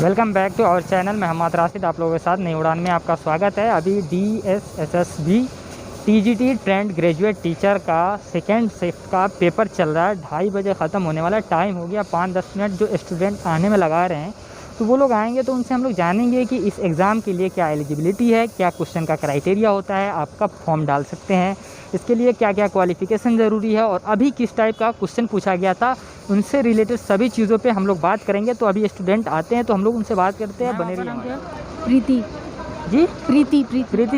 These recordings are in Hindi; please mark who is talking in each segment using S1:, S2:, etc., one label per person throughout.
S1: Welcome back to our channel. मैं मोहम्मद राशिद आप लोगों के साथ नई उड़ान में आपका स्वागत है। अभी DSSB TGT trained graduate teacher का सेकेंड शिफ्ट का पेपर चल रहा है। 2:30 बजे ख़त्म होने वाला टाइम हो गया। 5-10 मिनट जो स्टूडेंट आने में लगा रहे हैं, तो वो लोग आएंगे तो उनसे हम लोग जानेंगे कि इस एग्ज़ाम के लिए क्या एलिजिबिलिटी है, क्या क्वेश्चन का क्राइटेरिया होता है, आप कब फॉर्म डाल सकते हैं, इसके लिए क्या क्या क्वालिफ़िकेशन ज़रूरी है और अभी किस टाइप का क्वेश्चन पूछा गया था, उनसे रिलेटेड सभी चीज़ों पे हम लोग बात करेंगे। तो अभी स्टूडेंट आते हैं तो हम लोग उनसे बात करते हैं। बने रहिए।
S2: प्रीति
S1: जी
S2: प्रीति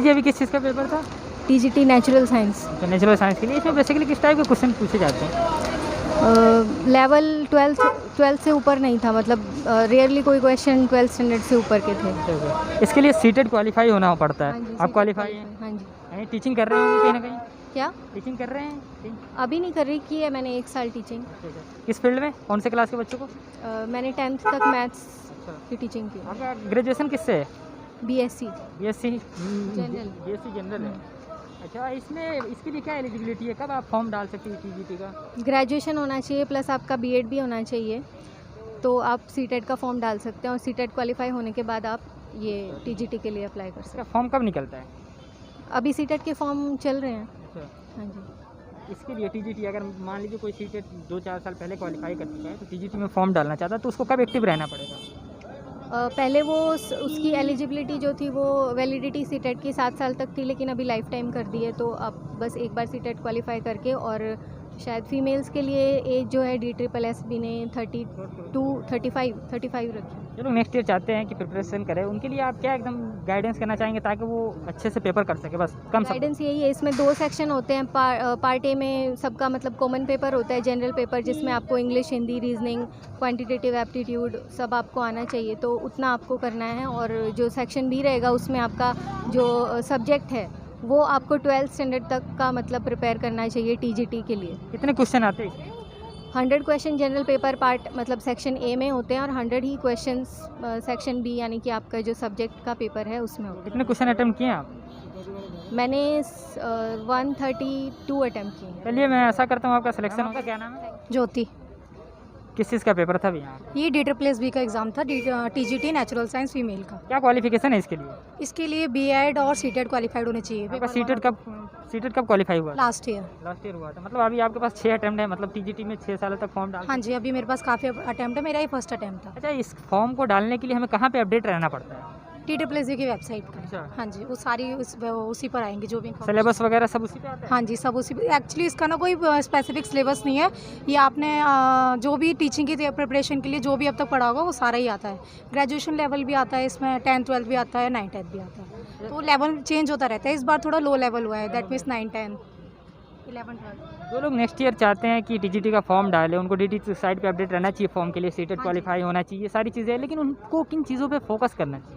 S1: जी, अभी किस चीज़ का पेपर था?
S2: TGT natural science.
S1: तो नेचुरल साइंस के लिए इसमें बेसिकली किस टाइप के क्वेश्चन पूछे जाते हैं?
S2: लेवल 12 से ऊपर नहीं था, मतलब रेयरली कोई क्वेश्चन 12 स्टैंडर्ड से ऊपर के थे।
S1: इसके लिए सीटेड क्वालिफाई होना पड़ता है।
S2: हाँ जी,
S1: आप क्वालिफाई हैं?
S2: हाँ जी।
S1: टीचिंग कर रहे होंगे कहीं ना कहीं?
S2: क्या
S1: टीचिंग कर रहे हैं?
S2: अभी नहीं कर रही, की है मैंने 1 साल टीचिंग।
S1: किस फील्ड में, कौन से क्लास के बच्चों को?
S2: मैंने 10th तक मैथ्स की टीचिंग की।
S1: आपका ग्रेजुएशन किससे है?
S2: BSc
S1: जनरल है। अच्छा, इसमें इसके लिए क्या एलिजिबिलिटी है, कब आप फॉर्म डाल सकते हैं TGT का?
S2: ग्रेजुएशन होना चाहिए प्लस आपका B.Ed भी होना चाहिए, तो आप CTET का फॉर्म डाल सकते हैं और CTET क्वालिफाई होने के बाद आप ये TGT के लिए अप्लाई कर सकते हैं।
S1: फॉर्म कब निकलता है?
S2: अभी CTET के फॉर्म चल रहे हैं।
S1: अच्छा,
S2: हाँ जी।
S1: इसके लिए TGT, अगर मान लीजिए कोई सीटेट 2-4 साल पहले क्वालिफाई कर चुका है तो TGT में फॉर्म डालना चाहता है, तो उसको कब एक्टिव रहना पड़ेगा?
S2: पहले वो उसकी एलिजिबिलिटी जो थी वो वैलिडिटी CTET की 7 साल तक थी, लेकिन अभी लाइफ टाइम कर दी है। तो अब बस एक बार CTET क्वालिफाई करके, और शायद फीमेल्स के लिए एज जो है DSSB ने 35 रखी।
S1: जो लोग नेक्स्ट ईयर चाहते हैं कि प्रिपरेशन करें, उनके लिए आप क्या एकदम गाइडेंस करना चाहेंगे ताकि वो अच्छे से पेपर कर सके? बस कम समय।
S2: गाइडेंस यही है, इसमें 2 सेक्शन होते हैं। पार्ट ए में सबका मतलब कॉमन पेपर होता है, जनरल पेपर, जिसमें आपको English, Hindi, reasoning, quantitative aptitude सब आपको आना चाहिए, तो उतना आपको करना है। और जो सेक्शन बी रहेगा उसमें आपका जो सब्जेक्ट है वो आपको 12th स्टैंडर्ड तक का मतलब प्रिपेयर करना चाहिए TGT के लिए।
S1: कितने क्वेश्चन आते हैं?
S2: 100 क्वेश्चन जनरल पेपर पार्ट मतलब सेक्शन ए में होते हैं, और 100 ही क्वेश्चन सेक्शन बी यानी कि आपका जो सब्जेक्ट का पेपर है उसमें होते हैं।
S1: कितने क्वेश्चन अटेम्प्ट किए आप?
S2: मैंने 132 अटैम्प्ट किए।
S1: चलिए, मैं ऐसा करता हूँ, आपका सिलेक्शन होगा। क्या नाम है?
S2: ज्योति।
S1: किस चीज़ का पेपर था भी यहाँ?
S2: ये DSSB का एग्ज़ाम था, TGT नेचुरल साइंस फीमेल का।
S1: क्या क्वालिफिकेशन है इसके लिए?
S2: इसके लिए B.Ed और CTET क्वालिफाइड होने चाहिए।
S1: आपका सीटेट कब क्वालिफाई हुआ?
S2: लास्ट ईयर
S1: हुआ था। मतलब अभी आपके पास 6 अटेम्प्ट है, मतलब TGT में 6 साल तक फॉर्म डाल।
S2: हाँ जी, अभी मेरे पास काफ़ी अटैम्प्ट है, मेरा ही फर्स्ट अटैम्प्ट था।
S1: अच्छा, इस फॉर्म को डालने के लिए हमें कहाँ पे अपडेट रहना पड़ता है?
S2: TSSB की वेबसाइट पर।
S1: अच्छा।
S2: हाँ जी, वो सारी उसी पर आएंगे जो भी
S1: सिलेबस वगैरह सब उसी पे आता है?
S2: हाँ जी, सब उसी। एक्चुअली इसका ना कोई स्पेसिफिक सिलेबस नहीं है, ये आपने जो भी टीचिंग की प्रिपरेशन के लिए जो भी अब तक पढ़ा होगा वो सारा ही आता है। ग्रेजुएशन लेवल भी आता है इसमें, 10th 12th भी आता है, 9th 10th भी आता है, तो लेवल चेंज होता रहता है। इस बार थोड़ा लो लेवल हुआ है, दैट मीन्स 9 10 11 12।
S1: जो लोग नेक्स्ट ईयर चाहते हैं कि TGT का फॉर्म डालें, उनको DT साइट पे अपडेट रहना चाहिए, फॉर्म के लिए सीटेट क्वालिफाई होना चाहिए, सारी चीज़ें, लेकिन उनको किन चीज़ों पे फोकस करना चाहिए?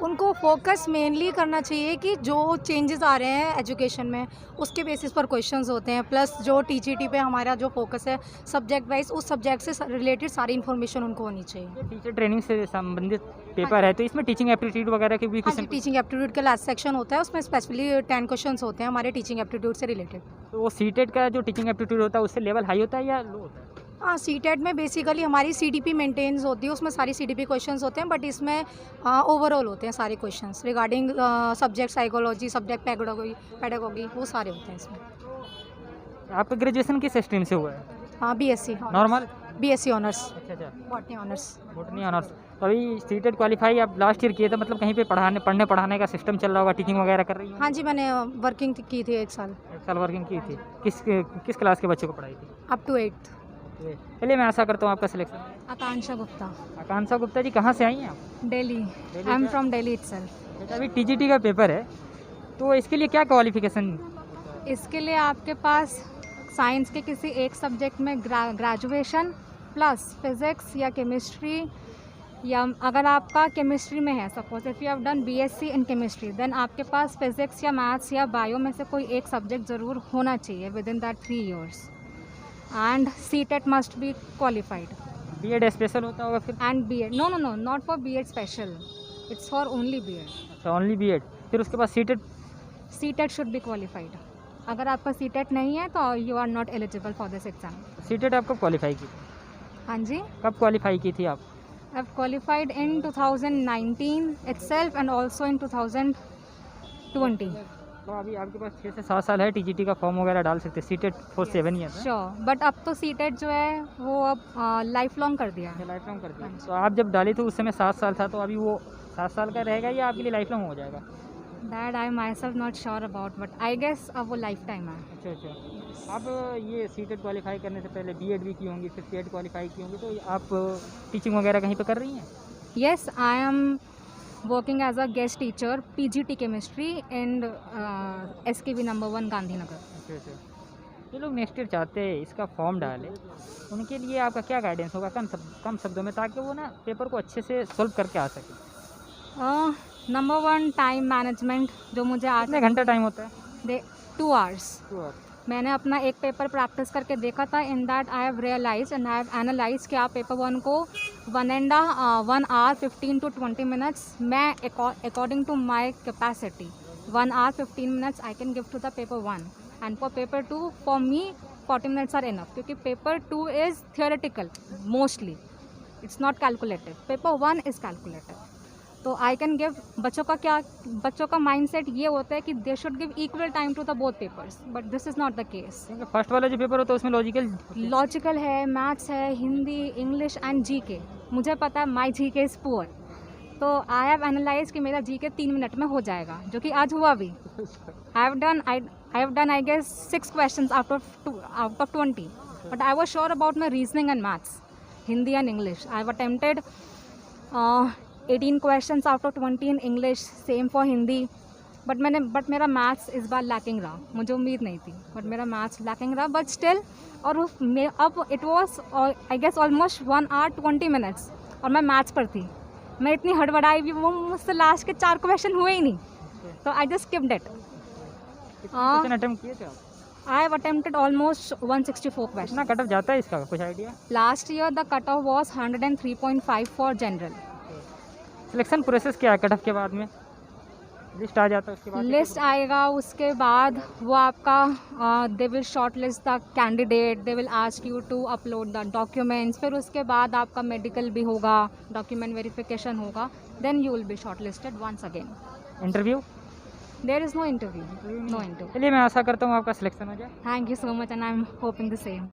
S2: उनको फोकस मेनली करना चाहिए कि जो चेंजेस आ रहे हैं एजुकेशन में उसके बेसिस पर क्वेश्चंस होते हैं, प्लस जो TGT पे हमारा जो फोकस है सब्जेक्ट वाइज, उस सब्जेक्ट से रिलेटेड सारी इन्फॉर्मेशन उनको होनी चाहिए।
S1: टीचर ट्रेनिंग से संबंधित पेपर है, तो इसमें टीचिंग एप्टीट्यूड वगैरह के भी क्वेश्चन?
S2: टीचिंग एप्टीट्यूड का लास्ट सेक्शन होता है, उसमें स्पेशली 10 क्वेश्चंस होते हैं हमारे टीचिंग एप्टीट्यूड से रिलेटेड।
S1: तो वो सीटेट का जो टीचिंग एप्टीट्यूड होता है उससे लेवल हाई होता है या लो होता है?
S2: हाँ, CTET में बेसिकली हमारी CDP मेंटेन्स होती है, उसमें सारी CDP क्वेश्चंस होते हैं, बट इसमें ओवरऑल होते हैं सारे questions regarding subject psychology, subject pedagogy वो सारे होते हैं इसमें।
S1: आपका ग्रेजुएशन किस स्ट्रीम से हुआ है?
S2: हाँ, BSc
S1: नॉर्मल?
S2: BSc ऑनर्स,
S1: अच्छा,
S2: बॉटनी ऑनर्स।
S1: Botany honours. तो अभी सीटेट क्वालिफाई आप लास्ट ईयर किए थे, मतलब कहीं पे पढ़ने पढ़ाने का सिस्टम चल रहा होगा, टीचिंग वगैरह कर रही है?
S2: हाँ जी, मैंने वर्किंग की थी 1 साल।
S1: 1 साल वर्किंग की थी। किस क्लास के बच्चों को पढ़ाई थी?
S2: Up to 8th।
S1: चलिए, मैं आशा करता हूँ आपका सिलेक्शन।
S2: आकांक्षा गुप्ता।
S1: आकांक्षा गुप्ता जी, कहाँ से आई हैं आप?
S2: Delhi. I am from Delhi itself.
S1: अभी TGT का पेपर है, तो इसके लिए क्या क्वालिफिकेशन?
S2: इसके लिए आपके पास साइंस के किसी एक सब्जेक्ट में ग्रेजुएशन प्लस फिज़िक्स या केमिस्ट्री, या अगर आपका केमिस्ट्री में है, suppose if you have done BSc in chemistry, then आपके पास फिज़िक्स या मैथ्स या बायो में से कोई एक सब्जेक्ट ज़रूर होना चाहिए within that 3 years, and CTET must be qualified.
S1: B.Ed special होता होगा फिर?
S2: And B.Ed, no no no, not for B.Ed special, it's for only B.Ed।
S1: अच्छा, ओनली B.Ed। फिर उसके बाद
S2: CTET शुड बी क्वालिफाइड। अगर आपका CTET नहीं है तो you are not eligible for this exam.
S1: CTET आप कब क्वालिफाई की?
S2: हाँ जी,
S1: कब क्वालिफाई की थी आप?
S2: I've qualified in 2019 itself and also in 2020.
S1: तो अभी आपके पास 6 से 7 साल है, टीजीटी का फॉर्म वगैरह डाल सकते हैं, सीटेट फॉर 7 ईयर्स है।
S2: श्योर, बट अब तो सीटेट जो है वो अब लाइफ लॉन्ग कर दिया है।
S1: लाइफ लॉन्ग कर दिया।
S2: हाँ जी।
S1: तो आप जब डाली थी उस समय 7 साल था, तो अभी वो 7 साल का रहेगा या आपके लिए लाइफ लॉन्ग हो जाएगा?
S2: That I myself not sure about, but I guess अब वो लाइफ टाइम है।
S1: अच्छा अच्छा। आप ये सीटेट क्वालिफाई करने से पहले बीएड भी की होंगी, फिर सीएट क्वालिफाई की होंगी, तो आप टीचिंग वगैरह कहीं पे कर रही हैं?
S2: Yes, I am working as a guest teacher, PGT chemistry, and SKV number 1 Gandhinagar.
S1: अच्छा अच्छा। जो लोग नेक्स्ट ईयर चाहते हैं इसका फॉर्म डालें, उनके लिए आपका क्या गाइडेंस होगा कम शब्दों में, ताकि वो ना पेपर को अच्छे से सॉल्व करके आ सके?
S2: नंबर 1 टाइम मैनेजमेंट, जो मुझे आज
S1: कितने घंटा टाइम होता है?
S2: 2 hours। मैंने अपना एक पेपर प्रैक्टिस करके देखा था, in that I have realise and I have analyse कि आप पेपर 1 को 1 hour 15 to 20 minutes, मैं according to my capacity 1 hour 15 minutes I can give to the paper 1, and for paper 2 for me 40 minutes are enough, क्योंकि paper 2 is theoretical mostly, it's not calculated, paper 1 is calculated. तो आई कैन गिव, बच्चों का माइंडसेट ये होता है कि they should give equal time to the both papers, but this is not the case.
S1: First वाला जो पेपर होता है उसमें
S2: लॉजिकल है, मैथ्स है, हिंदी, इंग्लिश एंड जीके। मुझे पता है माई जीके इज़ पुअर, तो आई हैव एनालाइज कि मेरा जीके 3 मिनट में हो जाएगा, जो कि आज हुआ भी। I have done I guess 6 questions out of 20, but I was sure about my reasoning and maths, Hindi and English. I have attempted 18 questions out of 20 in English, same for Hindi, but मेरा मैथ्स इस बार लैकिंग रहा। मुझे उम्मीद नहीं थी, बट मेरा मैथ्स लैकिंग रहा, बट स्टिल। और अब it was I guess almost 1 hour 20 minutes, और मैं मैथ्स पर थी। मैं इतनी हड़बड़ाई भी, वो मुझसे लास्ट के 4 क्वेश्चन हुए ही नहीं, तो आई जस्ट स्किप्ड इट।
S1: कितने अटेम्प्ट किए थे आप?
S2: आई हैव अटेम्प्टेड ऑलमोस्ट 164
S1: कितना
S2: questions।
S1: कट ऑफ जाता है इसका, कुछ idea?
S2: Last year the cut off was 103.5 for general.
S1: Selection process क्या है कट ऑफ के बाद में? लिस्ट आ जाता है उसके बाद?
S2: लिस्ट आएगा, उसके बाद वो आपका they will shortlist the candidate, they will ask you to upload the documents, फिर उसके बाद आपका मेडिकल भी होगा, डॉक्यूमेंट वेरिफिकेशन होगा, then you will be shortlisted once again.
S1: Interview?
S2: There is no interview, no interview.
S1: चलिए, मैं आशा करता हूँ आपका सिलेक्शन हो जाए।
S2: Thank you so much and I am hoping the same.